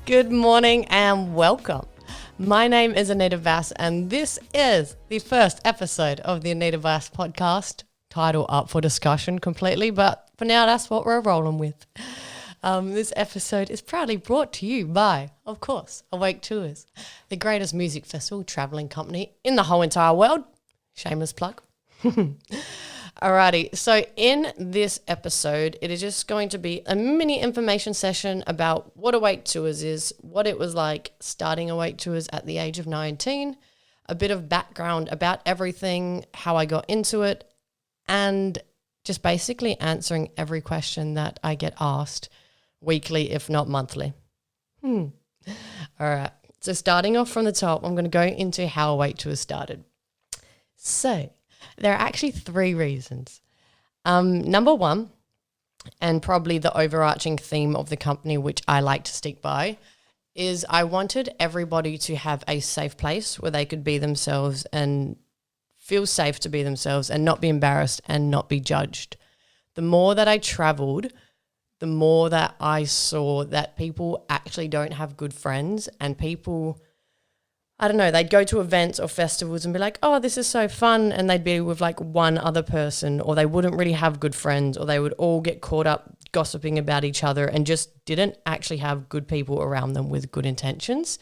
Good morning and welcome. My name is Anita Bass and this is the first episode of the Anita Bass podcast. Title up for discussion completely, but for now that's what we're rolling with. This episode is proudly brought to you by, of course, Awake Tours, the greatest music festival travelling company in the whole entire world. Shameless plug. Alrighty, so in this episode, it is just going to be a mini information session about what Awake Tours is, what it was like starting Awake Tours at the age of 19, a bit of background about everything, how I got into it, and just basically answering every question that I get asked weekly, if not monthly. All right, so starting off from the top, I'm going to go into how Awake Tours started. So there are actually three reasons. Number one, and probably the overarching theme of the company, which I like to stick by, is I wanted everybody to have a safe place where they could be themselves and feel safe to be themselves and not be embarrassed and not be judged. The more that I traveled, the more that I saw that people actually don't have good friends, and people, I don't know, they'd go to events or festivals and be like, oh, this is so fun. And they'd be with like one other person, or they wouldn't really have good friends, or they would all get caught up gossiping about each other and just didn't actually have good people around them with good intentions.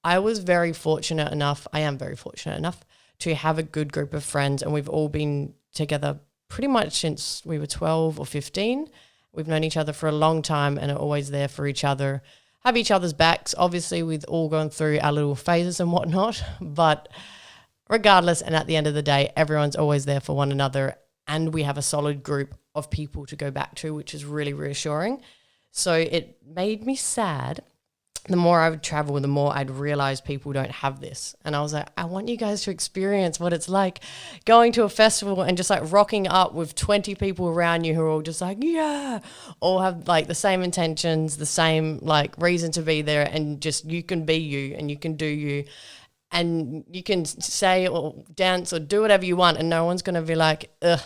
I was very fortunate enough, I am very fortunate enough to have a good group of friends, and we've all been together pretty much since we were 12 or 15. We've known each other for a long time and are always there for each other. Have each other's backs. Obviously, we've all gone through our little phases and whatnot, but regardless, and at the end of the day, everyone's always there for one another, and we have a solid group of people to go back to, which is really reassuring. So it made me sad. The more I would travel, the more I'd realize people don't have this. And I was like, I want you guys to experience what it's like going to a festival and just like rocking up with 20 people around you who are all just like, yeah, all have like the same intentions, the same like reason to be there, and just you can be you and you can do you and you can say or dance or do whatever you want, and no one's going to be like, ugh,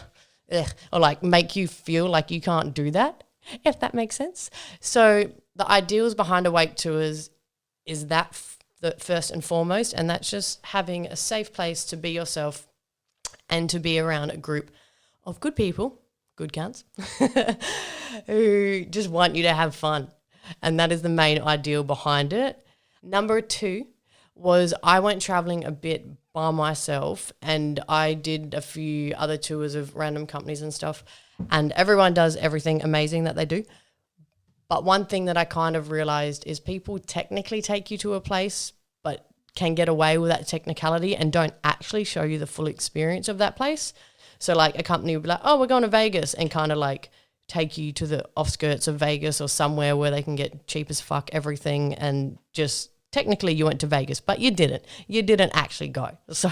or like make you feel like you can't do that, if that makes sense. So the ideals behind Awake Tours is that the first and foremost, and that's just having a safe place to be yourself and to be around a group of good people, good cunts, who just want you to have fun. And that is the main ideal behind it. Number two was I went traveling a bit by myself, and I did a few other tours of random companies and stuff, and everyone does everything amazing that they do. But one thing that I kind of realized is people technically take you to a place but can get away with that technicality and don't actually show you the full experience of that place. So like a company would be like, oh, we're going to Vegas, and kind of like take you to the offskirts of Vegas or somewhere where they can get cheap as fuck everything, and just technically you went to Vegas, but you didn't. You didn't actually go. So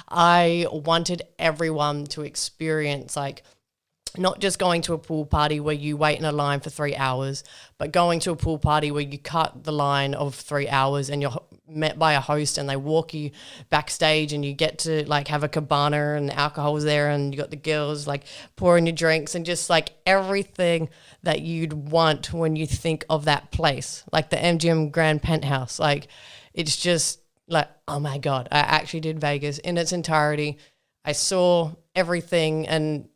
I wanted everyone to experience like not just going to a pool party where you wait in a line for 3 hours, but going to a pool party where you cut the line of 3 hours and you're met by a host and they walk you backstage and you get to like have a cabana and alcohol's there and you got the girls like pouring your drinks and just like everything that you'd want when you think of that place, like the MGM Grand Penthouse. Like it's just like, oh my God, I actually did Vegas in its entirety. I saw everything, and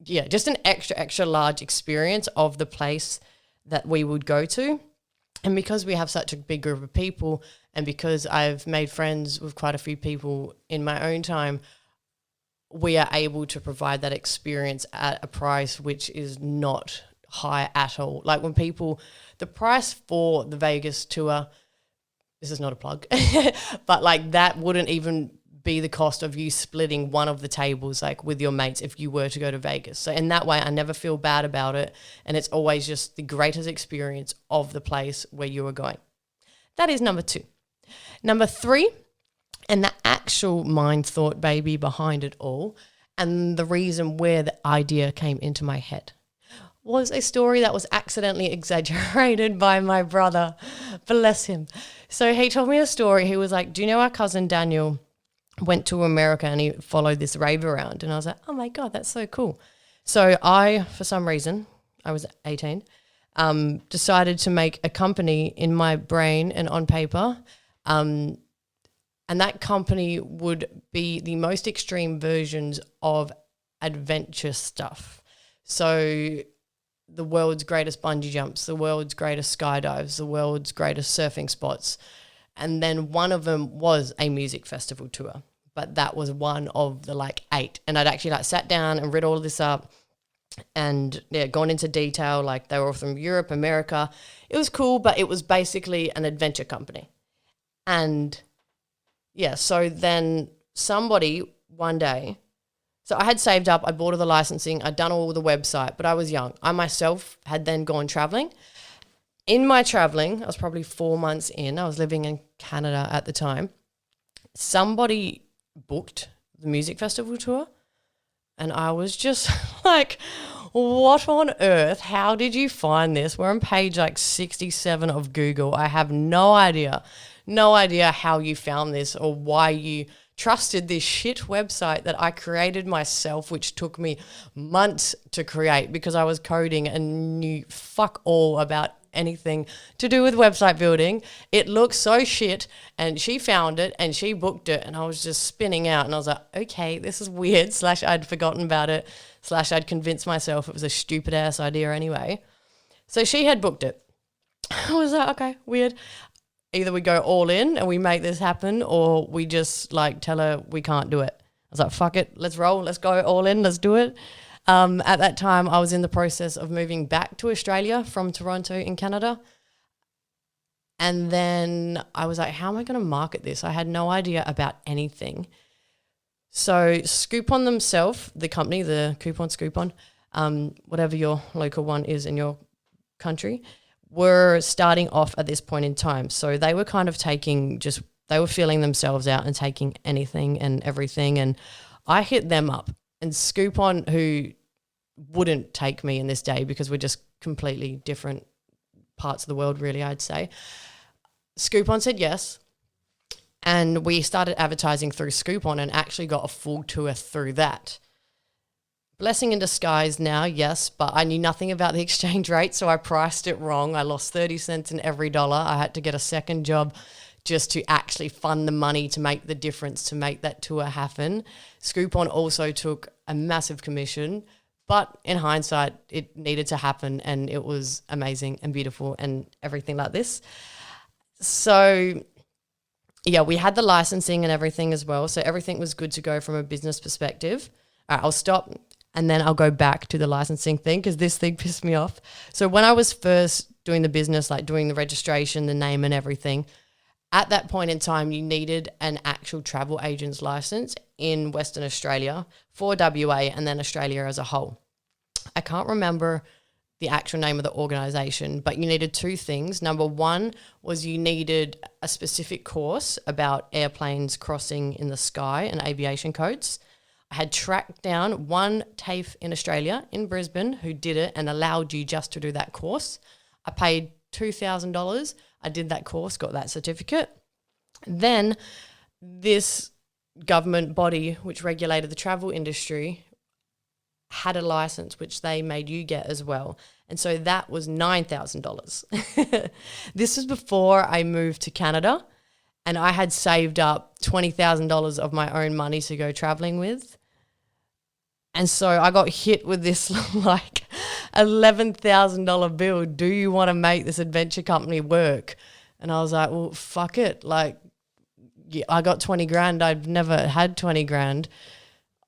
yeah, just an extra large experience of the place that we would go to. And because we have such a big group of people, and because I've made friends with quite a few people in my own time, we are able to provide that experience at a price which is not high at all. Like when people, the price for the Vegas tour, this is not a plug, but like that wouldn't even be the cost of you splitting one of the tables like with your mates if you were to go to Vegas. So in that way, I never feel bad about it, and it's always just the greatest experience of the place where you are going. That is number two. Number three, and the actual mind thought baby behind it all, and the reason where the idea came into my head, was a story that was accidentally exaggerated by my brother. Bless him. So he told me a story. He was like, do you know our cousin Daniel went to America and he followed this rave around? And I was like, oh my God, that's so cool. So I, for some reason, I was 18, decided to make a company in my brain and on paper. And that company would be the most extreme versions of adventure stuff. So the world's greatest bungee jumps, the world's greatest skydives, the world's greatest surfing spots. And then one of them was a music festival tour. But that was one of the 8. And I'd actually sat down and read all of this up and gone into detail. They were from Europe, America. It was cool, but it was basically an adventure company. And so then somebody one day, so I had saved up, I bought all the licensing, I'd done all the website, but I was young. I myself had then gone traveling. In my traveling, I was probably 4 months in. I was living in Canada at the time. Somebody booked the music festival tour, and I was just what on earth? How did you find this? We're on page 67 of Google. I have no idea how you found this or why you trusted this shit website that I created myself, which took me months to create because I was coding and knew fuck all about anything to do with website building. It looked so shit, and she found it and she booked it, and I was just spinning out, and I was like, okay, this is weird. / I'd forgotten about it. / I'd convinced myself it was a stupid ass idea anyway. So she had booked it. I was like, okay, weird. Either we go all in and we make this happen, or we just tell her we can't do it. I was like, fuck it, let's roll, let's go all in, let's do it. At that time, I was in the process of moving back to Australia from Toronto in Canada. And then I was like, how am I going to market this? I had no idea about anything. So Scoopon themselves, the company, the Scoopon, whatever your local one is in your country, were starting off at this point in time. So they were kind of they were feeling themselves out and taking anything and everything. And I hit them up. And Scoopon, who wouldn't take me in this day because we're just completely different parts of the world, really, I'd say. Scoopon said yes. And we started advertising through Scoopon and actually got a full tour through that. Blessing in disguise now, yes, but I knew nothing about the exchange rate, so I priced it wrong. I lost 30 cents in every dollar. I had to get a second job just to actually fund the money to make the difference to make that tour happen. Scoopon also took a massive commission, but in hindsight, it needed to happen, and it was amazing and beautiful and everything like this. So we had the licensing and everything as well. So everything was good to go from a business perspective. All right, I'll stop and then I'll go back to the licensing thing because this thing pissed me off. So when I was first doing the business, doing the registration, the name and everything, at that point in time, you needed an actual travel agent's license in Western Australia for WA and then Australia as a whole. I can't remember the actual name of the organisation, but you needed 2 things. Number 1 was you needed a specific course about airplanes crossing in the sky and aviation codes. I had tracked down one TAFE in Australia, in Brisbane, who did it and allowed you just to do that course. I paid $2,000. I did that course, got that certificate. Then this government body which regulated the travel industry had a license which they made you get as well. And so that was $9,000. This was before I moved to Canada, and I had saved up $20,000 of my own money to go traveling with. And so I got hit with this $11,000 bill. Do you want to make this adventure company work? And I was like, well, fuck it. I got 20 grand. I've never had 20 grand.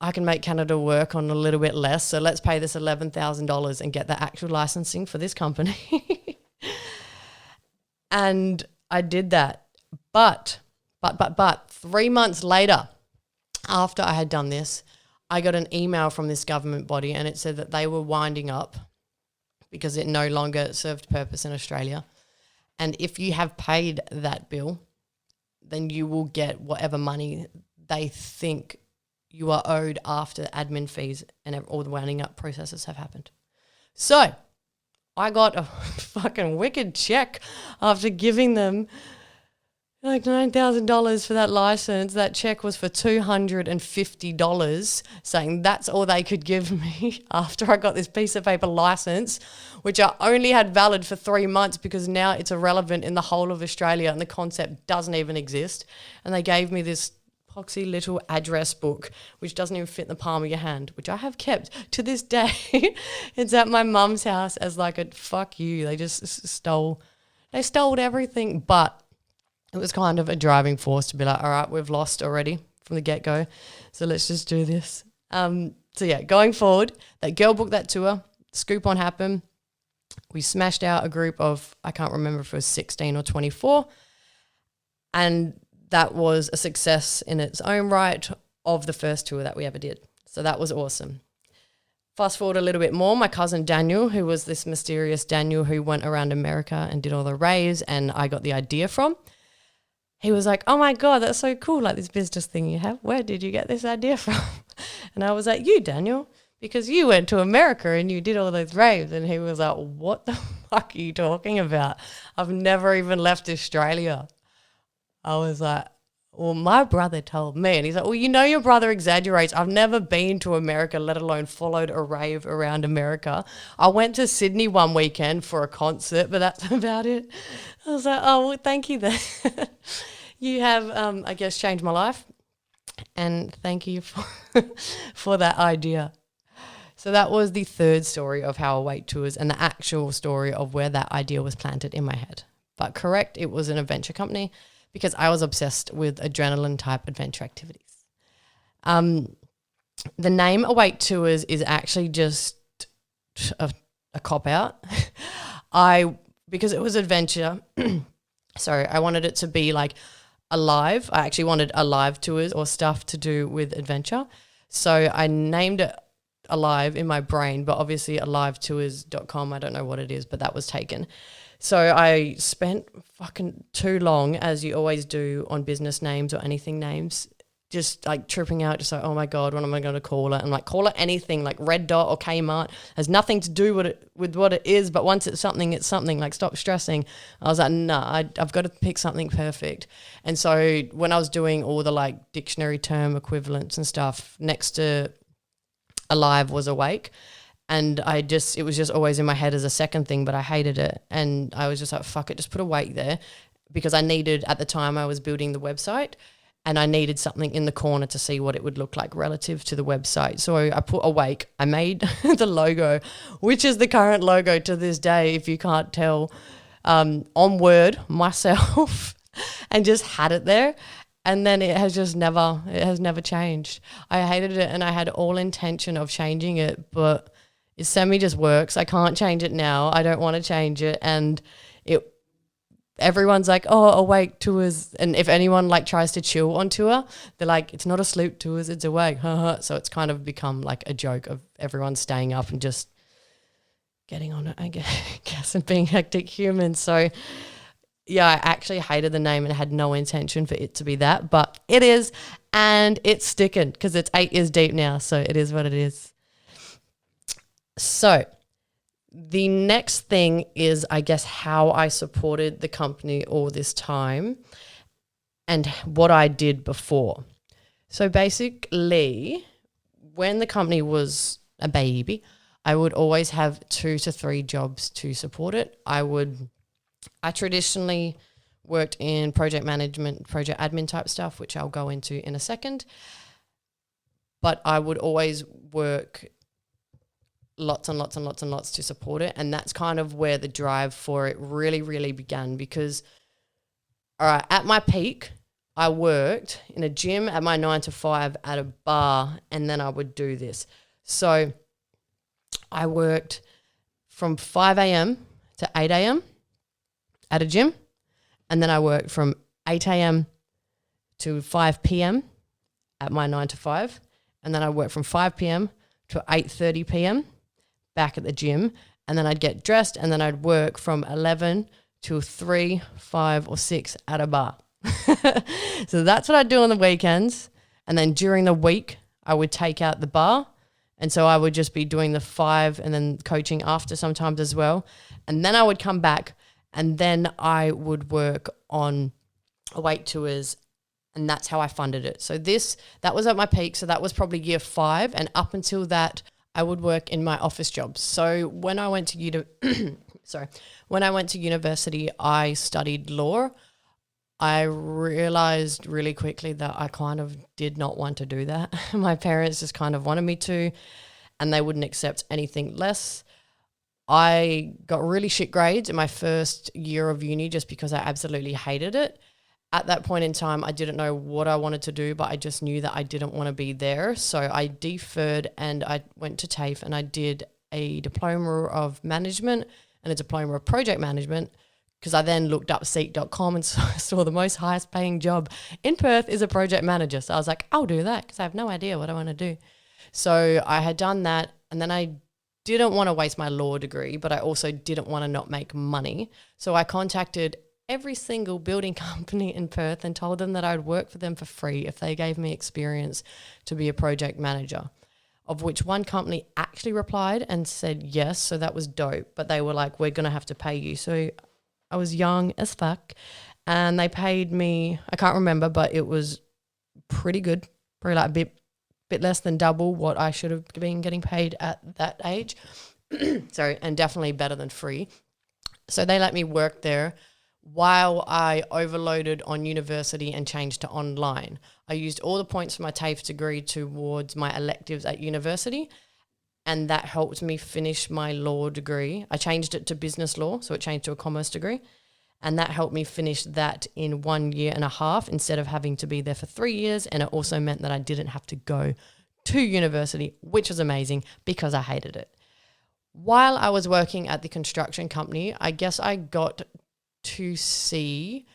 I can make Canada work on a little bit less. So let's pay this $11,000 and get the actual licensing for this company. And I did that. But 3 months later, after I had done this, I got an email from this government body, and it said that they were winding up because it no longer served purpose in Australia. And if you have paid that bill, then you will get whatever money they think you are owed after admin fees and all the winding up processes have happened. So I got a fucking wicked check after giving them like $9,000 for that license. That check was for $250, saying that's all they could give me after I got this piece of paper license, which I only had valid for 3 months because now it's irrelevant in the whole of Australia and the concept doesn't even exist. And they gave me this poxy little address book, which doesn't even fit in the palm of your hand, which I have kept to this day. It's at my mum's house as like a fuck you. They just stole everything, but it was kind of a driving force to be like, all right, we've lost already from the get-go, so let's just do this. So yeah, going forward, that girl booked that tour, Scoop On happened. We smashed out a group of, I can't remember if it was 16 or 24, and that was a success in its own right of the first tour that we ever did. So that was awesome. Fast forward a little bit more, my cousin Daniel, who was this mysterious Daniel who went around America and did all the raves and I got the idea from, he was like, oh my God, that's so cool, like this business thing you have. Where did you get this idea from? And I was like, you, Daniel, because you went to America and you did all those raves. And he was like, what the fuck are you talking about? I've never even left Australia. I was like, well, my brother told me. And he's like, well, you know your brother exaggerates. I've never been to America, let alone followed a rave around America. I went to Sydney one weekend for a concert, but that's about it. I was like, oh, well, thank you then. You have, I guess, changed my life. And thank you for that idea. So that was the third story of how Awake Tours and the actual story of where that idea was planted in my head. But correct, it was an adventure company because I was obsessed with adrenaline type adventure activities. The name Awake Tours is actually just a cop out. Because it was adventure, sorry, I wanted it to be like alive. I actually wanted alive tours or stuff to do with adventure. So I named it Alive in my brain, but obviously alivetours.com, I don't know what it is, but that was taken. So I spent fucking too long, as you always do on business names or anything names, just like tripping out, just like, oh my God, what am I going to call it? And like, call it anything, like Red Dot or Kmart. Has nothing to do with what it is, but once it's something, like, stop stressing. I was like, nah, I've got to pick something perfect. And so when I was doing all the like dictionary term equivalents and stuff, next to Alive was Awake. And it was just always in my head as a second thing, but I hated it. And I was just like, fuck it, just put Awake there, because I needed, at the time I was building the website, and I needed something in the corner to see what it would look like relative to the website. So I put Awake. I made the logo, which is the current logo to this day, if you can't tell, on Word myself, and just had it there. And then it has never changed. I hated it and I had all intention of changing it, but it semi just works. I can't change it now. I don't want to change it. And everyone's like, oh, Awake Tours. And if anyone like tries to chill on tour, they're like, it's not a sleep tours, it's Awake. So it's kind of become like a joke of everyone staying up and just getting on it, I guess, and being hectic humans. So yeah, I actually hated the name and had no intention for it to be that, but it is, and it's sticking because it's 8 years deep now. So it is what it is. So the next thing is, I guess, how I supported the company all this time and what I did before. So basically, when the company was a baby, I would always have 2 to 3 jobs to support it. I traditionally worked in project management, project admin type stuff, which I'll go into in a second. But I would always work lots and lots and lots and lots to support it. And that's kind of where the drive for it really, really began, because, all right, at my peak, I worked in a gym at my 9 to 5 at a bar, and then I would do this. So I worked from 5 a.m. to 8 a.m. at a gym, and then I worked from 8 a.m. to 5 p.m. at my 9 to 5, and then I worked from 5 p.m. to 8:30 p.m. back at the gym, and then I'd get dressed, and then I'd work from 11 to 3, 5 or 6 at a bar. So that's what I'd do on the weekends, and then during the week I would take out the bar, and so I would just be doing the 5 and then coaching after sometimes as well, and then I would come back, and then I would work on await tours, and that's how I funded it. So that was at my peak. So that was probably year 5. And up until that, I would work in my office jobs. So when I went to when I went to university, I studied law. I realized really quickly that I kind of did not want to do that. My parents just kind of wanted me to, and they wouldn't accept anything less. I got really shit grades in my first year of uni just because I absolutely hated it. At that point in time, I didn't know what I wanted to do, but I just knew that I didn't want to be there. So I deferred and I went to TAFE and I did a diploma of management and a diploma of project management, because I then looked up seek.com and saw the most highest paying job in Perth is a project manager. So I was like, I'll do that because I have no idea what I want to do. So I had done that, and then I didn't want to waste my law degree, but I also didn't want to not make money. So I contacted every single building company in Perth and told them that I would work for them for free if they gave me experience to be a project manager, of which one company actually replied and said yes. So that was dope. But they were like, we're going to have to pay you. So I was young as fuck, and they paid me, I can't remember, but it was pretty good, probably like a bit less than double what I should have been getting paid at that age. Sorry, and definitely better than free. So they let me work there while I overloaded on university and changed to online. I used all the points from my TAFE degree towards my electives at university, and that helped me finish my law degree. I changed it to business law, so it changed to a commerce degree, and that helped me finish that in 1.5 years instead of having to be there for 3 years, and it also meant that I didn't have to go to university, which was amazing because I hated it. While I was working at the construction company, I guess I got to see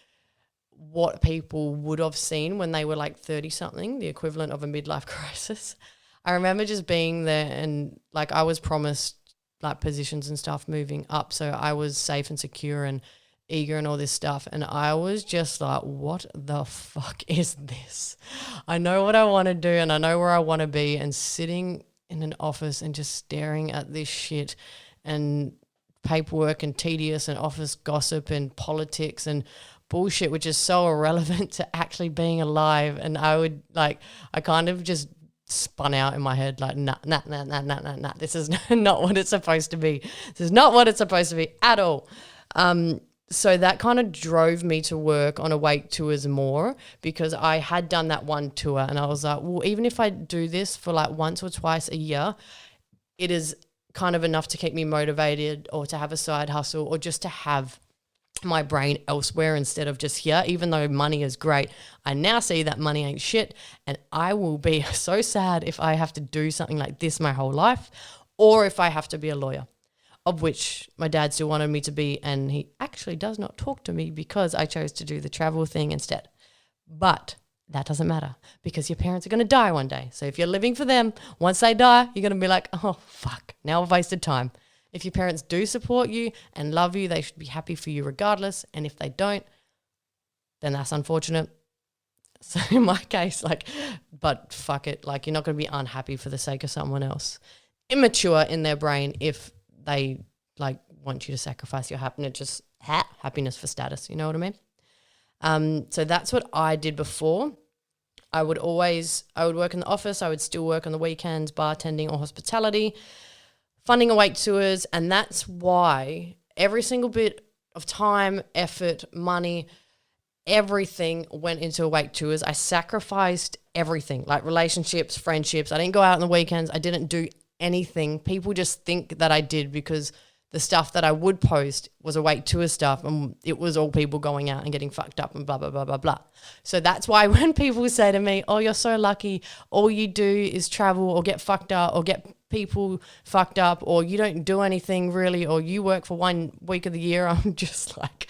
what people would have seen when they were like 30-something, the equivalent of a midlife crisis. I remember just being there and like I was promised like positions and stuff moving up, so I was safe and secure and eager and all this stuff, and I was just like, what the fuck is this? I know what I want to do and I know where I want to be, and sitting in an office and just staring at this shit and paperwork and tedious and office gossip and politics and bullshit, which is so irrelevant to actually being alive. And I kind of just spun out in my head like, nah, this is not what it's supposed to be. This is not what it's supposed to be at all. So that kind of drove me to work on awake tours more, because I had done that one tour and I was like, well, even if I do this for like once or twice a year, it is kind of enough to keep me motivated, or to have a side hustle, or just to have my brain elsewhere instead of just here. Even though money is great, I now see that money ain't shit, and I will be so sad if I have to do something like this my whole life, or if I have to be a lawyer, of which my dad still wanted me to be, and he actually does not talk to me because I chose to do the travel thing instead. But that doesn't matter, because your parents are going to die one day. So if you're living for them, once they die, you're going to be like, oh, fuck, now I've wasted time. If your parents do support you and love you, they should be happy for you regardless. And if they don't, then that's unfortunate. So in my case, but fuck it. Like, you're not going to be unhappy for the sake of someone else. Immature in their brain if they want you to sacrifice your happiness, happiness for status. You know what I mean? So that's what I did before. I would work in the office. I would still work on the weekends, bartending or hospitality, funding awake tours. And that's why every single bit of time, effort, money, everything went into awake tours. I sacrificed everything, like relationships, friendships. I didn't go out on the weekends. I didn't do anything. People just think that I did because the stuff that I would post was awake tour stuff, and it was all people going out and getting fucked up and blah, blah, blah, blah, blah. So that's why when people say to me, oh, you're so lucky, all you do is travel or get fucked up or get people fucked up, or you don't do anything really, or you work for 1 week of the year, I'm just like,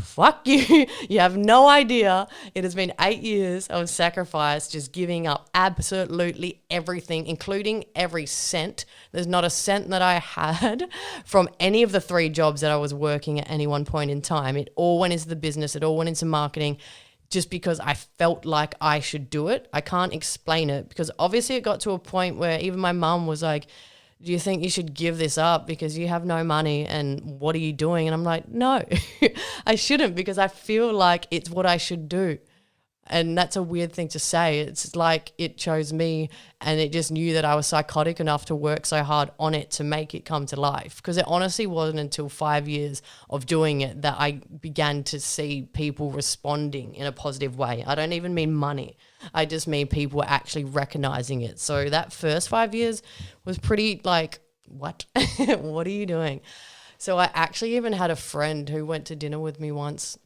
fuck you. You have no idea. It has been 8 years of sacrifice, just giving up absolutely everything, including every cent. There's not a cent that I had from any of the 3 jobs that I was working at any one point in time. It all went into the business. It all went into marketing, just because I felt like I should do it. I can't explain it, because obviously it got to a point where even my mum was like, do you think you should give this up because you have no money and what are you doing? And I'm like, no, I shouldn't, because I feel like it's what I should do. And that's a weird thing to say. It's like it chose me and it just knew that I was psychotic enough to work so hard on it to make it come to life. Because it honestly wasn't until 5 years of doing it that I began to see people responding in a positive way. I don't even mean money. I just mean people actually recognizing it. So that first 5 years was pretty like, what? What are you doing? So I actually even had a friend who went to dinner with me once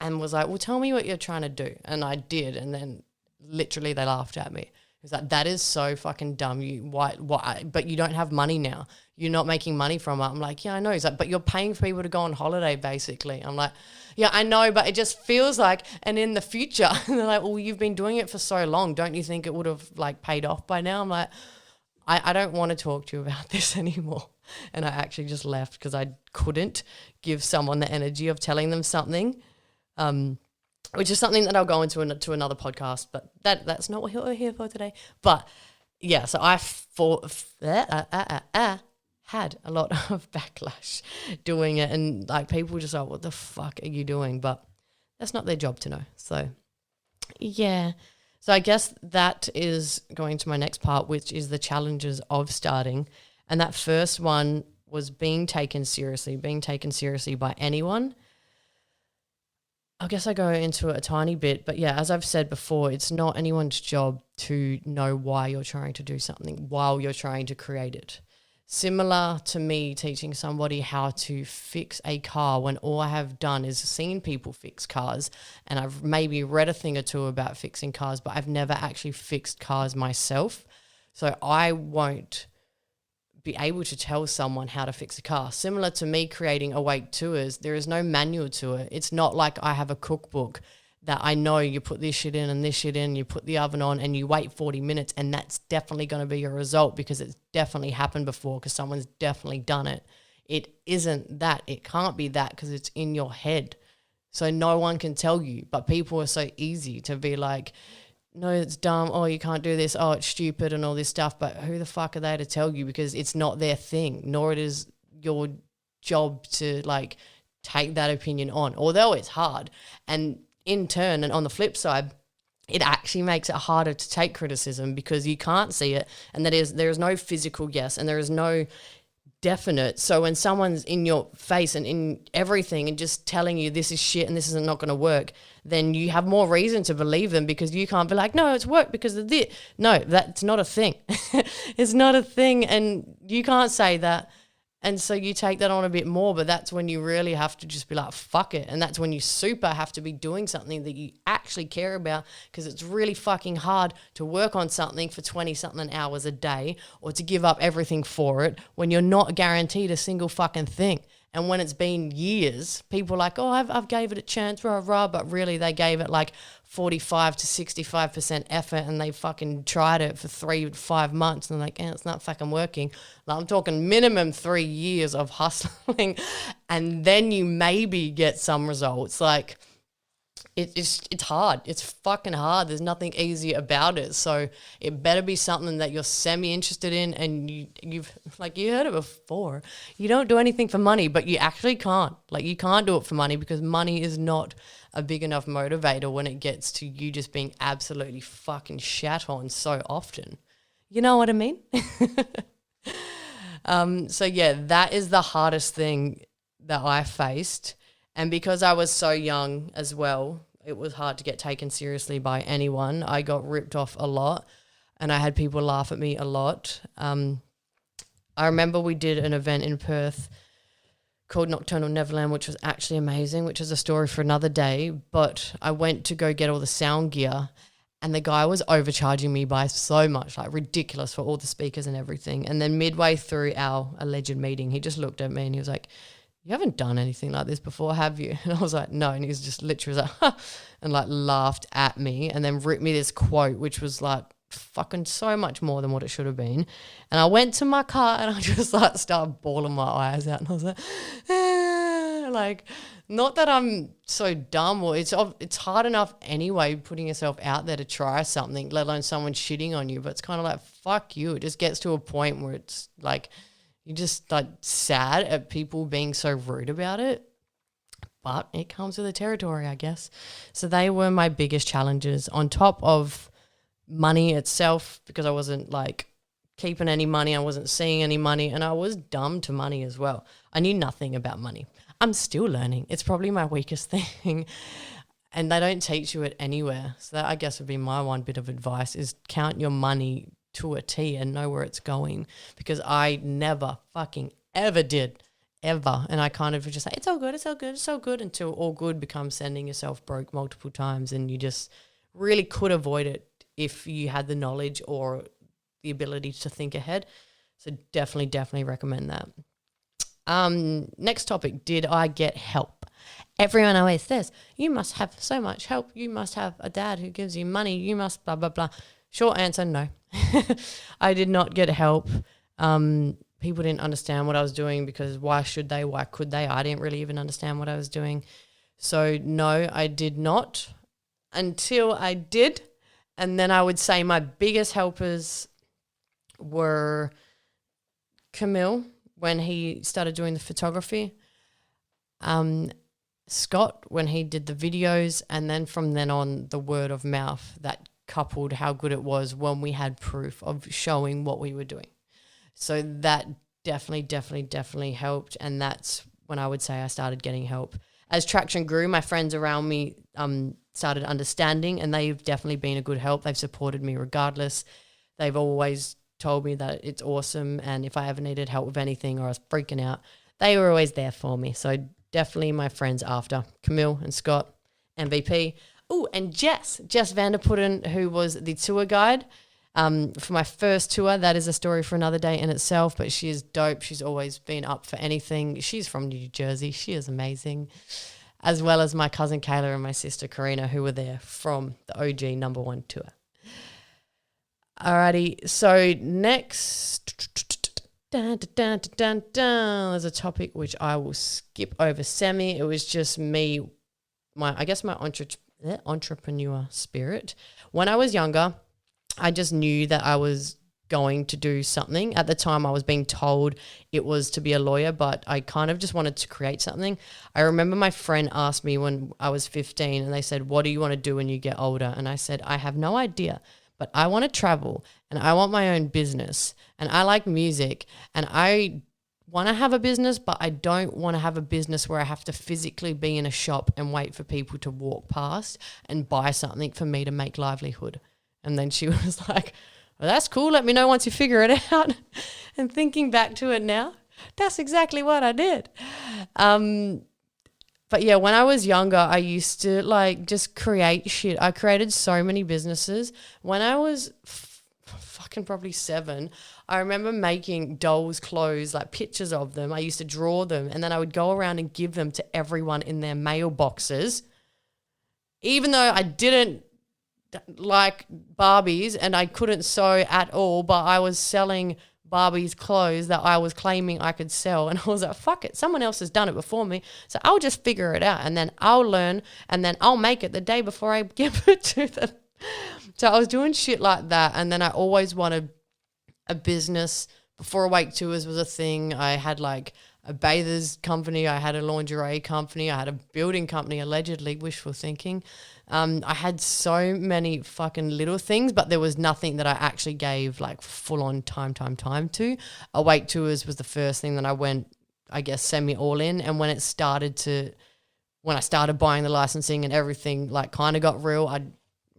and was like, well, tell me what you're trying to do. And I did. And then literally they laughed at me. It was like, that is so fucking dumb. Why? But you don't have money now. You're not making money from it. I'm like, yeah, I know. He's like, but you're paying for people to go on holiday, basically. I'm like, yeah, I know, but it just feels like, and in the future, they're like, well, you've been doing it for so long. Don't you think it would have like paid off by now? I'm like, I don't want to talk to you about this anymore. And I actually just left because I couldn't give someone the energy of telling them something. Which is something that I'll go into another podcast, but that's not what we're here for today. But yeah, so I had a lot of backlash doing it, and like people just like, what the fuck are you doing? But that's not their job to know. So yeah. So I guess that is going to my next part, which is the challenges of starting. And that first one was being taken seriously by anyone. I guess I go into it a tiny bit, but yeah, as I've said before, it's not anyone's job to know why you're trying to do something while you're trying to create it. Similar to me teaching somebody how to fix a car when all I have done is seen people fix cars, and I've maybe read a thing or two about fixing cars, but I've never actually fixed cars myself. So I won't be able to tell someone how to fix a car. Similar to me creating Awake Tours, there is no manual to it. It's not like I have a cookbook that I know you put this shit in and this shit in, you put the oven on and you wait 40 minutes and that's definitely going to be your result because it's definitely happened before because someone's definitely done it. It isn't that. It can't be that because it's in your head. So no one can tell you, but people are so easy to be like, no, it's dumb. Oh, you can't do this. Oh, it's stupid and all this stuff. But who the fuck are they to tell you? Because it's not their thing, nor it is your job to like take that opinion on, although it's hard. And in turn, and on the flip side, it actually makes it harder to take criticism because you can't see it. And there is no physical yes, and there is no definite. So when someone's in your face and in everything and just telling you this is shit and this is not going to work, then you have more reason to believe them because you can't be like, no, it's worked because of this. No, that's not a thing. It's not a thing, and you can't say that. And so you take that on a bit more, but that's when you really have to just be like, fuck it. And that's when you super have to be doing something that you actually care about, because it's really fucking hard to work on something for 20-something hours a day or to give up everything for it when you're not guaranteed a single fucking thing. And when it's been years, people are like, oh, I've gave it a chance, rah, rah, but really they gave it like 45 to 65% effort and they fucking tried it for 3 to 5 months and they're like, it's not fucking working. Like, I'm talking minimum 3 years of hustling and then you maybe get some results. Like, it's hard. It's fucking hard. There's nothing easy about it. So it better be something that you're semi-interested in, and you've like, you heard it before. You don't do anything for money, but you actually can't. Like, you can't do it for money because money is not a big enough motivator when it gets to you just being absolutely fucking shat on so often. You know what I mean? So yeah, that is the hardest thing that I faced. And because I was so young as well, it was hard to get taken seriously by anyone. I got ripped off a lot and I had people laugh at me a lot. I remember we did an event in Perth called Nocturnal Neverland, which was actually amazing, which is a story for another day. But I went to go get all the sound gear and the guy was overcharging me by so much, like ridiculous, for all the speakers and everything. And then midway through our alleged meeting, he just looked at me and he was like, you haven't done anything like this before, have you? And I was like, no. And he was just literally like, ha, and like laughed at me and then ripped me this quote, which was like fucking so much more than what it should have been. And I went to my car and I just like started bawling my eyes out and I was like, Like, not that I'm so dumb, or it's hard enough anyway putting yourself out there to try something, let alone someone shitting on you. But it's kind of like, fuck you. It just gets to a point where it's like you're just like sad at people being so rude about it. But it comes with the territory, I guess. So they were my biggest challenges, on top of money itself, because I wasn't like keeping any money. I wasn't seeing any money, and I was dumb to money as well. I knew nothing about money. I'm still learning. It's probably my weakest thing, and they don't teach you it anywhere. So that, I guess, would be my one bit of advice, is count your money to a T and know where it's going, because I never fucking ever did, ever. And I kind of just say, it's all good, it's all good, it's all good, until all good becomes sending yourself broke multiple times, and you just really could avoid it if you had the knowledge or the ability to think ahead. So definitely recommend that. Next topic, did I get help? Everyone always says, you must have so much help. You must have a dad who gives you money. You must blah, blah, blah. Short answer, no. I did not get help. People didn't understand what I was doing, because why should they? Why could they? I didn't really even understand what I was doing. So no, I did not, until I did. And then I would say my biggest helpers were Camille, when he started doing the photography, Scott, when he did the videos, and then from then on, the word of mouth that coupled how good it was when we had proof of showing what we were doing. So that definitely helped, and that's when I would say I started getting help. As traction grew, my friends around me started understanding, and they've definitely been a good help. They've supported me regardless. They've always told me that it's awesome, and if I ever needed help with anything or I was freaking out, they were always there for me. So definitely my friends after, Camille and Scott, MVP. Oh, and Jess Vanderputten, who was the tour guide for my first tour. That is a story for another day in itself, but she is dope. She's always been up for anything. She's from New Jersey. She is amazing. As well as my cousin Kayla and my sister Karina, who were there from the OG #1 tour. Alrighty, so next, there's a topic which I will skip over semi. It was just me, my entrepreneur spirit. When I was younger, I just knew that I was going to do something. At the time, I was being told it was to be a lawyer, but I kind of just wanted to create something. I remember my friend asked me when I was 15, and they said, what do you want to do when you get older? And I said, I have no idea, but I want to travel, and I want my own business, and I like music, and I want to have a business, but I don't want to have a business where I have to physically be in a shop and wait for people to walk past and buy something for me to make livelihood. And then she was like, well, that's cool. Let me know once you figure it out. And thinking back to it now, that's exactly what I did. But yeah, when I was younger, I used to like just create shit. I created so many businesses. When I was fucking probably 7, I remember making dolls' clothes, like pictures of them. I used to draw them, and then I would go around and give them to everyone in their mailboxes. Even though I didn't like Barbies and I couldn't sew at all, but I was selling Barbie's clothes that I was claiming I could sell. And I was like, fuck it, someone else has done it before me, so I'll just figure it out, and then I'll learn, and then I'll make it the day before I give it to them. So I was doing shit like that. And then I always wanted a business. Before Awake Tours was a thing, I had like a bathers company, I had a lingerie company, I had a building company, allegedly, wishful thinking. I had so many fucking little things, but there was nothing that I actually gave like full on time to. Awake Tours was the first thing that I went, I guess, semi all in. And when I started buying the licensing and everything like kind of got real, I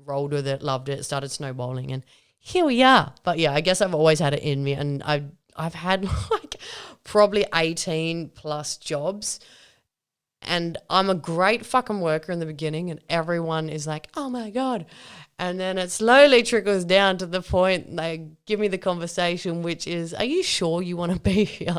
rolled with it, loved it, started snowballing, and here we are. But yeah, I guess I've always had it in me, and I've had like probably 18 plus jobs. And I'm a great fucking worker in the beginning, and everyone is like, oh my God. And then it slowly trickles down to the point they give me the conversation, which is, are you sure you want to be here?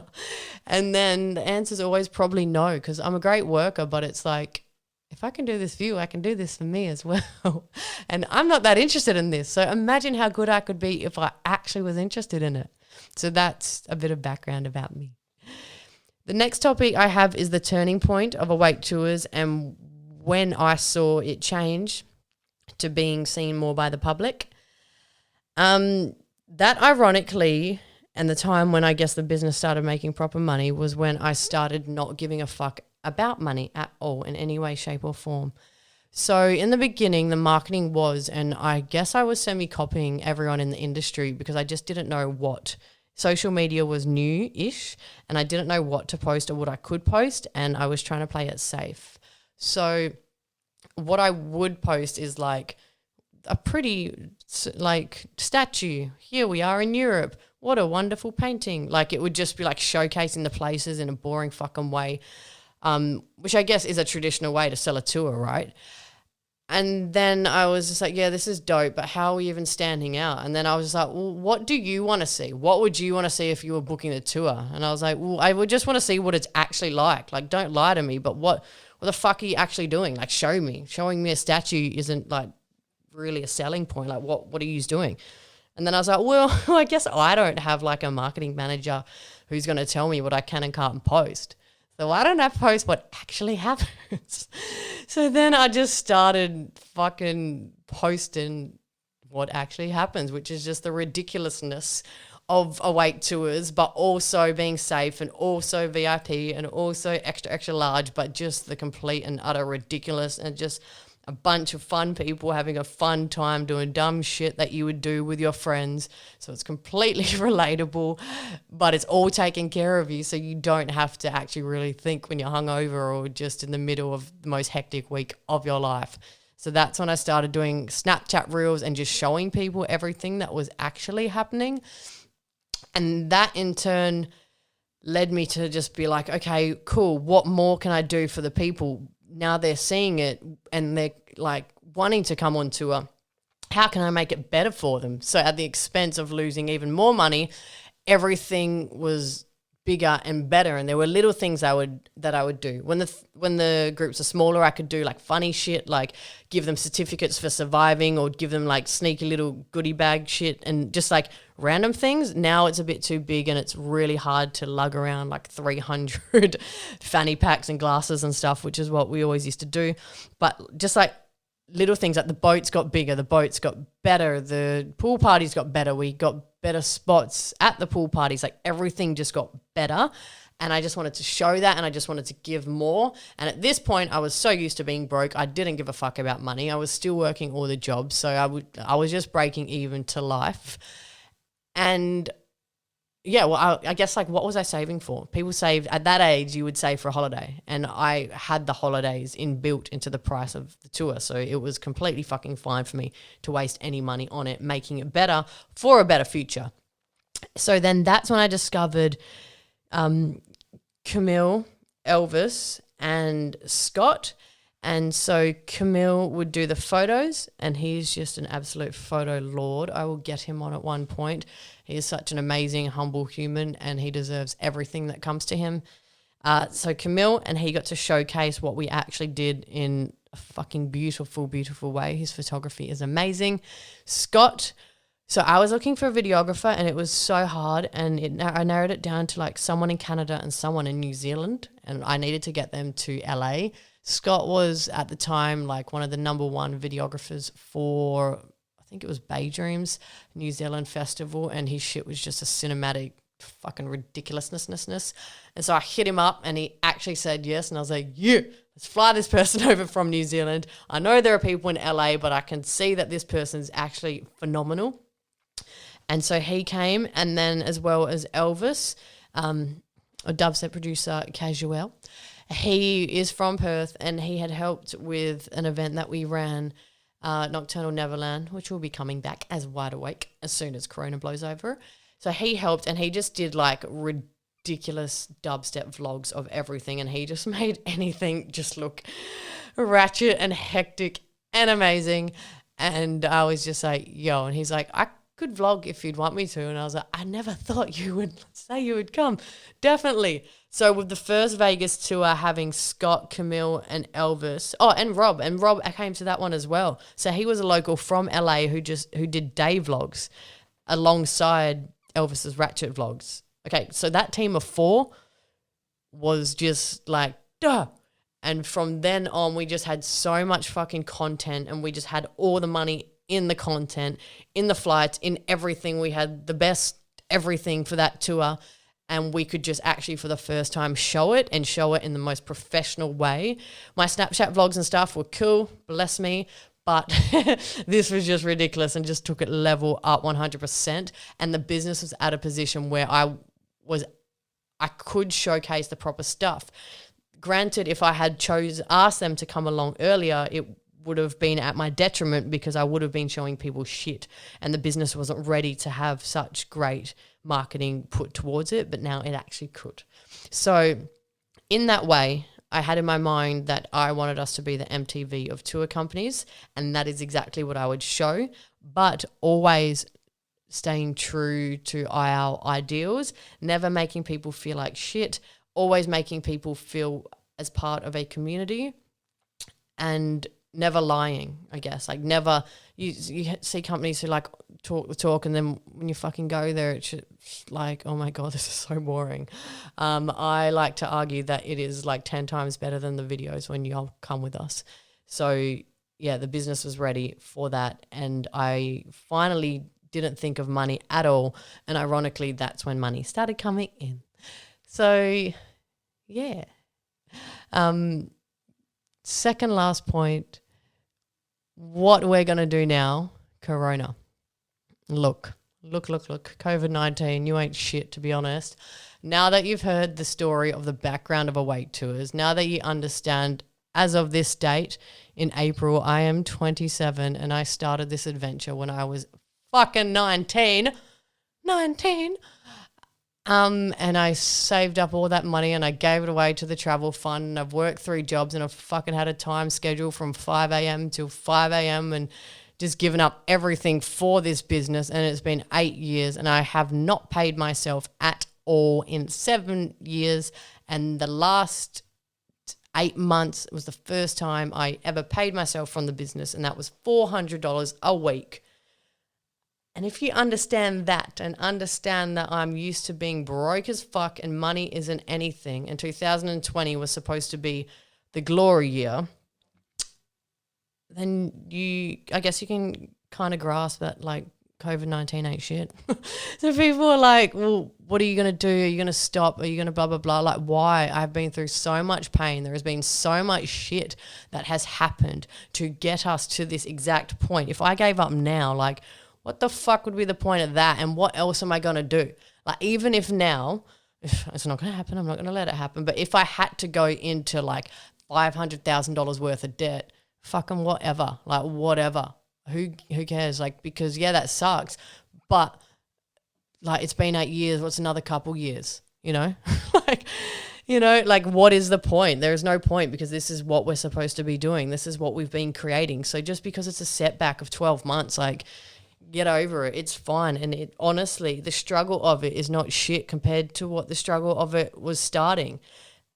And then the answer is always probably no, because I'm a great worker, but it's like, if I can do this for you, I can do this for me as well. And I'm not that interested in this. So imagine how good I could be if I actually was interested in it. So that's a bit of background about me. The next topic I have is the turning point of Awake Tours and when I saw it change to being seen more by the public. That ironically, and the time when I guess the business started making proper money was when I started not giving a fuck about money at all in any way, shape or form. So in the beginning, the marketing was, and I guess I was semi-copying everyone in the industry because I just didn't know what. Social media was new-ish and I didn't know what to post or what I could post, and I was trying to play it safe. So what I would post is like a pretty like statue. Here we are in Europe. What a wonderful painting. Like it would just be like showcasing the places in a boring fucking way, which I guess is a traditional way to sell a tour, right? And then I was just like, yeah, this is dope, but how are we even standing out? And then I was just like, well, what do you want to see? What would you want to see if you were booking the tour? And I was like, well, I would just want to see what it's actually like. Like, don't lie to me, but what the fuck are you actually doing? Like, show me. Showing me a statue isn't like really a selling point. Like, what are you doing? And then I was like, well, I guess I don't have like a marketing manager who's going to tell me what I can and can't post. So why don't I post what actually happens? So then I just started fucking posting what actually happens, which is just the ridiculousness of Awake Tours, but also being safe and also VIP and also extra, extra large, but just the complete and utter ridiculous and just a bunch of fun people having a fun time doing dumb shit that you would do with your friends. So it's completely relatable, but it's all taken care of you so you don't have to actually really think when you're hungover or just in the middle of the most hectic week of your life. So that's when I started doing Snapchat reels and just showing people everything that was actually happening. And that in turn led me to just be like, okay, cool, what more can I do for the people? Now they're seeing it and they're like wanting to come on tour. How can I make it better for them? So at the expense of losing even more money, everything was bigger and better. And there were little things that I would do. When the groups are smaller, I could do like funny shit, like give them certificates for surviving or give them like sneaky little goodie bag shit and just like random things. Now it's a bit too big and it's really hard to lug around like 300 fanny packs and glasses and stuff, which is what we always used to do. But just like little things, like the boats got bigger, the boats got better, the pool parties got better, we got better spots at the pool parties, like everything just got better. And I just wanted to show that and I just wanted to give more. And at this point, I was so used to being broke, I didn't give a fuck about money. I was still working all the jobs, so I was just breaking even to life. And yeah, well, I guess like what was I saving for? People save at that age, you would save for a holiday. And I had the holidays inbuilt into the price of the tour. So it was completely fucking fine for me to waste any money on it, making it better for a better future. So then that's when I discovered Camille, Elvis, and Scott. And so Camille would do the photos and he's just an absolute photo lord. I will get him on at one point. He is such an amazing, humble human and he deserves everything that comes to him. So Camille, and he got to showcase what we actually did in a fucking beautiful, beautiful way. His photography is amazing. Scott, so I was looking for a videographer and it was so hard and I narrowed it down to like someone in Canada and someone in New Zealand and I needed to get them to LA. Scott was at the time like one of the number one videographers for, I think it was Bay Dreams New Zealand Festival, and his shit was just a cinematic fucking ridiculousness. And so I hit him up and he actually said yes, and I was like, yeah, let's fly this person over from New Zealand. I know there are people in LA, but I can see that this person's actually phenomenal. And so he came, and then as well as Elvis, a dubstep producer, Casual. He is from Perth and he had helped with an event that we ran, Nocturnal Neverland, which will be coming back as Wide Awake as soon as Corona blows over. So he helped and he just did like ridiculous dubstep vlogs of everything and he just made anything just look ratchet and hectic and amazing. And I was just like, yo, and he's like, I could vlog if you'd want me to. And I was like, I never thought you would say you would come. Definitely. So with the first Vegas tour having Scott, Camille, and Elvis, and Rob I came to that one as well. So he was a local from LA who did day vlogs alongside Elvis's ratchet vlogs. Okay, so that team of 4 was just like, duh. And from then on, we just had so much fucking content, and we just had all the money in the content, in the flights, in everything. We had the best everything for that tour, and we could just actually for the first time show it in the most professional way. My Snapchat vlogs and stuff were cool, bless me, but this was just ridiculous and just took it level up 100%. And the business was at a position where I could showcase the proper stuff. Granted, if I had asked them to come along earlier, it would have been at my detriment because I would have been showing people shit, and the business wasn't ready to have such great marketing put towards it, but now it actually could. So in that way, I had in my mind that I wanted us to be the MTV of tour companies, and that is exactly what I would show, but always staying true to our ideals, never making people feel like shit, always making people feel as part of a community, and never lying, I guess. Like never, you see companies who like talk the talk, and then when you fucking go there, it's just like, oh my God, this is so boring. I like to argue that it is like 10 times better than the videos when you all come with us. So yeah, the business was ready for that, and I finally didn't think of money at all. And ironically, that's when money started coming in. So yeah. Second last point, what we're going to do now, Corona. Look, COVID-19, you ain't shit, to be honest. Now that you've heard the story of the background of Awake Tours, now that you understand, as of this date, in April, I am 27, and I started this adventure when I was fucking 19. And I saved up all that money and I gave it away to the travel fund, and I've worked 3 jobs, and I've fucking had a time schedule from 5 a.m. till 5 a.m. and just given up everything for this business. And it's been 8 years, and I have not paid myself at all in 7 years. And the last 8 months was the first time I ever paid myself from the business, and that was $400 a week. And if you understand that, and understand that I'm used to being broke as fuck and money isn't anything, and 2020 was supposed to be the glory year, then I guess you can kind of grasp that like COVID-19 ain't shit. So people are like, well, what are you going to do? Are you going to stop? Are you going to blah, blah, blah? Like, why? I've been through so much pain. There has been so much shit that has happened to get us to this exact point. If I gave up now, like, what the fuck would be the point of that? And what else am I going to do? Like, even if now, if it's not going to happen, I'm not going to let it happen. But if I had to go into like $500,000 worth of debt, fucking whatever, like whatever. Who cares? Like, because yeah, that sucks. But like, it's been 8 years. What's another couple years? You know, like what is the point? There is no point, because this is what we're supposed to be doing. This is what we've been creating. So just because it's a setback of 12 months, like, get over it. It's fine. And it honestly, the struggle of it is not shit compared to what the struggle of it was starting.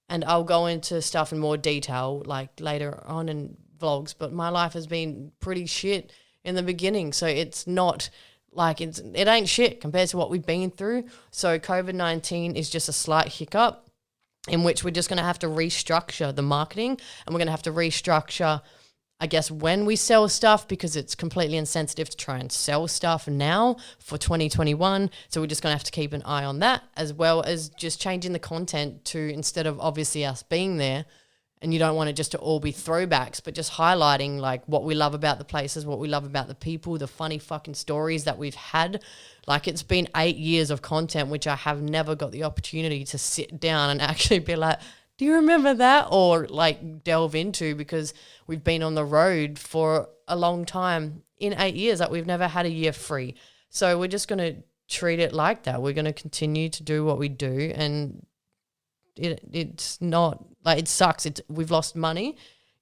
And I'll go into stuff in more detail like later on in vlogs, but my life has been pretty shit in the beginning. So it's not like it ain't shit compared to what we've been through. So COVID-19 is just a slight hiccup in which we're just going to have to restructure the marketing, and we're going to have to restructure, I guess, when we sell stuff, because it's completely insensitive to try and sell stuff now for 2021. So we're just going to have to keep an eye on that, as well as just changing the content to, instead of obviously us being there, and you don't want it just to all be throwbacks, but just highlighting like what we love about the places, what we love about the people, the funny fucking stories that we've had. Like, it's been 8 years of content, which I have never got the opportunity to sit down and actually be like, do you remember that? Or like delve into, because we've been on the road for a long time in 8 years. Like, we've never had a year free. So we're just going to treat it like that. We're going to continue to do what we do, and it's not like, it sucks. We've lost money,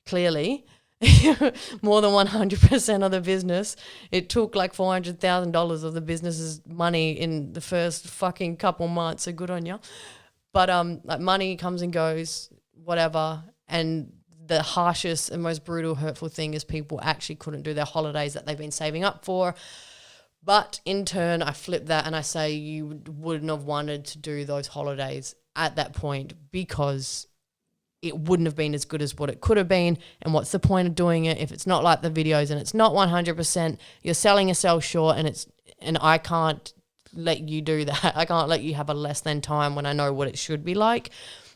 clearly, more than 100% of the business. It took like $400,000 of the business's money in the first fucking couple months. So good on you. But like, money comes and goes, whatever. And the harshest and most brutal, hurtful thing is people actually couldn't do their holidays that they've been saving up for. But in turn, I flip that and I say, you wouldn't have wanted to do those holidays at that point because it wouldn't have been as good as what it could have been. And what's the point of doing it if it's not like the videos and it's not 100%? You're selling yourself short, and I can't let you do that. I can't let you have a less than time when I know what it should be like.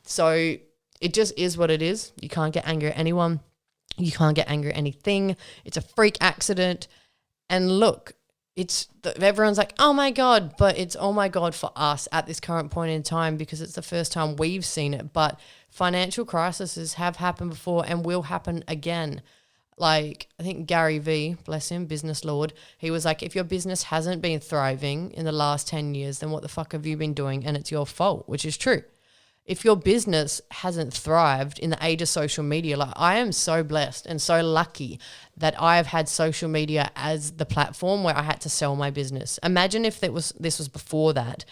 So it just is what it is. You can't get angry at anyone. You can't get angry at anything. It's a freak accident. And look, everyone's like, oh my God, but it's oh my God for us at this current point in time because it's the first time we've seen it. But financial crises have happened before and will happen again. Like, I think Gary V, bless him, business lord, he was like, if your business hasn't been thriving in the last 10 years, then what the fuck have you been doing? And it's your fault, which is true. If your business hasn't thrived in the age of social media, like I am so blessed and so lucky that I have had social media as the platform where I had to sell my business. Imagine if this was before that,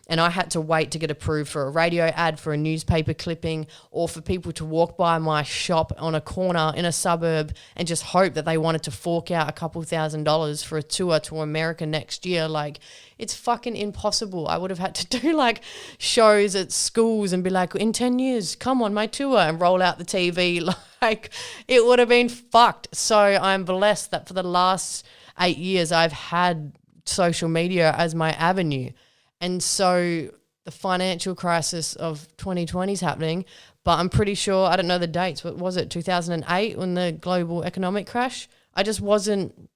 and I had to wait to get approved for a radio ad, for a newspaper clipping, or for people to walk by my shop on a corner in a suburb and just hope that they wanted to fork out a couple $1,000s for a tour to America next year. Like, it's fucking impossible. I would have had to do like shows at schools and be like, in 10 years, come on my tour, and roll out the TV. Like, it would have been fucked. So I'm blessed that for the last 8 years, I've had social media as my avenue. And so the financial crisis of 2020 is happening, but I'm pretty sure, I don't know the dates, what was it, 2008 when the global economic crash? I just wasn't,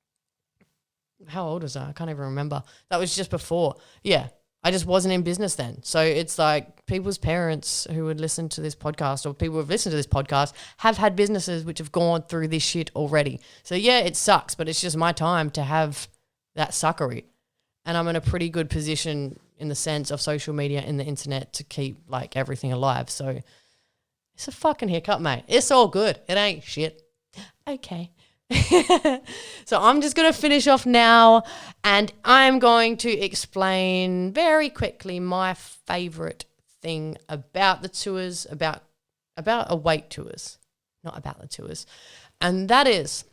how old was I? I can't even remember. That was just before. Yeah, I just wasn't in business then. So it's like people's parents who would listen to this podcast or people who have listened to this podcast have had businesses which have gone through this shit already. So yeah, it sucks, but it's just my time to have that suckery. And I'm in a pretty good position in the sense of social media and the internet to keep like everything alive. So it's a fucking hiccup, mate. It's all good. It ain't shit. Okay. So I'm just going to finish off now, and I'm going to explain very quickly my favorite thing about the tours, about Awake Tours, not about the tours. And that is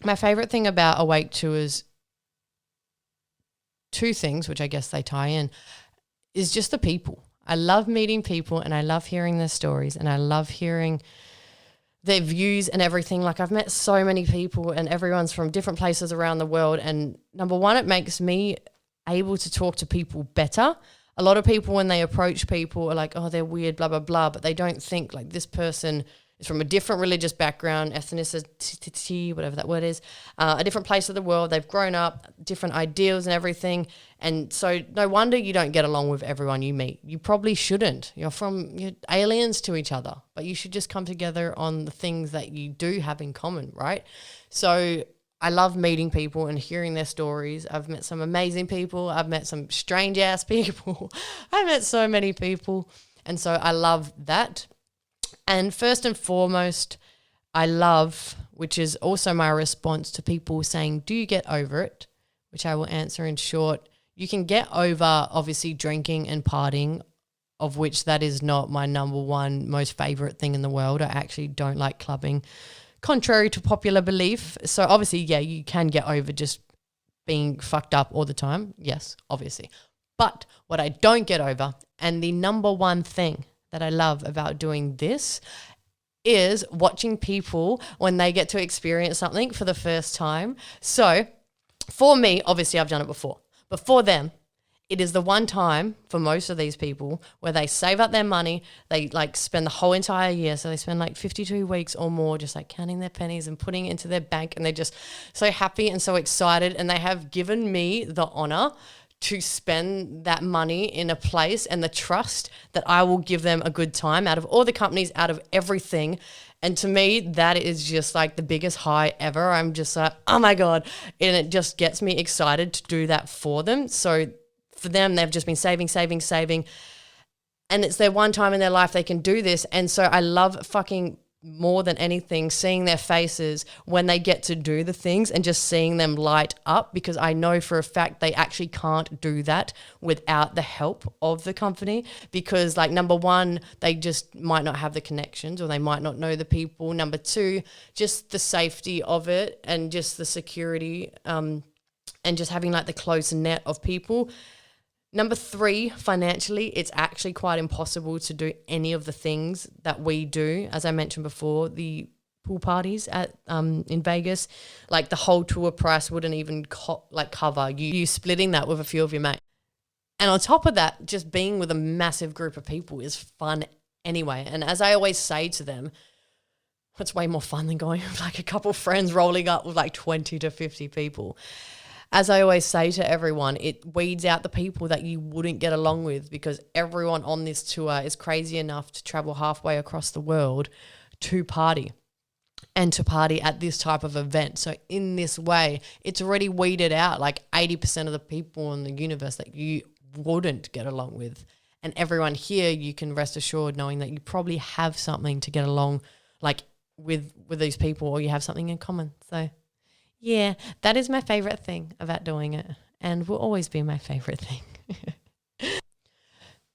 my favorite thing about Awake Tours, two things, which I guess they tie in, is just the people. I love meeting people and I love hearing their stories and I love hearing their views and everything. Like, I've met so many people and everyone's from different places around the world, and number one, it makes me able to talk to people better. A lot of people, when they approach people, are like, oh, they're weird, blah, blah, blah, but they don't think like this person is from a different religious background, ethnicity, whatever that word is, a different place of the world. They've grown up, different ideals and everything. And so no wonder you don't get along with everyone you meet. You probably shouldn't. You're aliens to each other, but you should just come together on the things that you do have in common, right? So I love meeting people and hearing their stories. I've met some amazing people. I've met some strange ass people. I've met so many people. And so I love that. And first and foremost, I love, which is also my response to people saying, do you get over it? Which I will answer in short. You can get over, obviously, drinking and partying, of which that is not my number one most favorite thing in the world. I actually don't like clubbing, contrary to popular belief. So obviously, yeah, you can get over just being fucked up all the time. Yes, obviously. But what I don't get over, and the number one thing that I love about doing this, is watching people when they get to experience something for the first time. So for me, obviously I've done it before, but for them, it is the one time for most of these people where they save up their money. They like spend the whole entire year. So they spend like 52 weeks or more just like counting their pennies and putting it into their bank. And they're just so happy and so excited. And they have given me the honor to spend that money in a place and the trust that I will give them a good time out of all the companies, out of everything. And to me, that is just like the biggest high ever. I'm just like, oh my God. And it just gets me excited to do that for them. So for them, they've just been saving. And it's their one time in their life they can do this. And so I love fucking more than anything seeing their faces when they get to do the things and just seeing them light up, because I know for a fact they actually can't do that without the help of the company, because like number one, they just might not have the connections or they might not know the people. Number two, just the safety of it and just the security and just having like the close net of people. Number 3, financially, it's actually quite impossible to do any of the things that we do. As I mentioned before, the pool parties at in Vegas, like the whole tour price wouldn't even cover you splitting that with a few of your mates. And on top of that, just being with a massive group of people is fun anyway. And as I always say to them, it's way more fun than going with like a couple of friends rolling up with like 20 to 50 people. As I always say to everyone, it weeds out the people that you wouldn't get along with, because everyone on this tour is crazy enough to travel halfway across the world to party, and to party at this type of event. So in this way, it's already weeded out like 80% of the people in the universe that you wouldn't get along with. And everyone here, you can rest assured knowing that you probably have something to get along like with these people, or you have something in common. So yeah, that is my favorite thing about doing it, and will always be my favorite thing.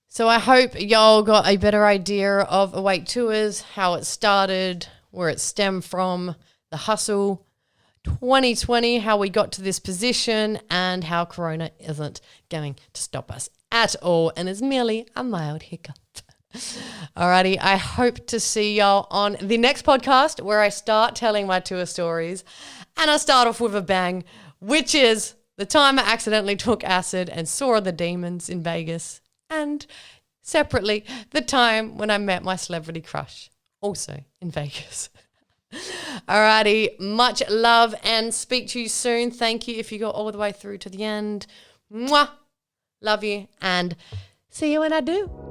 So I hope y'all got a better idea of Awake Tours, how it started, where it stemmed from, the hustle, 2020, how we got to this position, and how Corona isn't going to stop us at all and is merely a mild hiccup. Alrighty, I hope to see y'all on the next podcast, where I start telling my tour stories, and I start off with a bang, which is the time I accidentally took acid and saw the demons in Vegas, and separately, the time when I met my celebrity crush, also in Vegas. Alrighty, much love and speak to you soon. Thank you if you got all the way through to the end. Mwah! Love you, and see you when I do.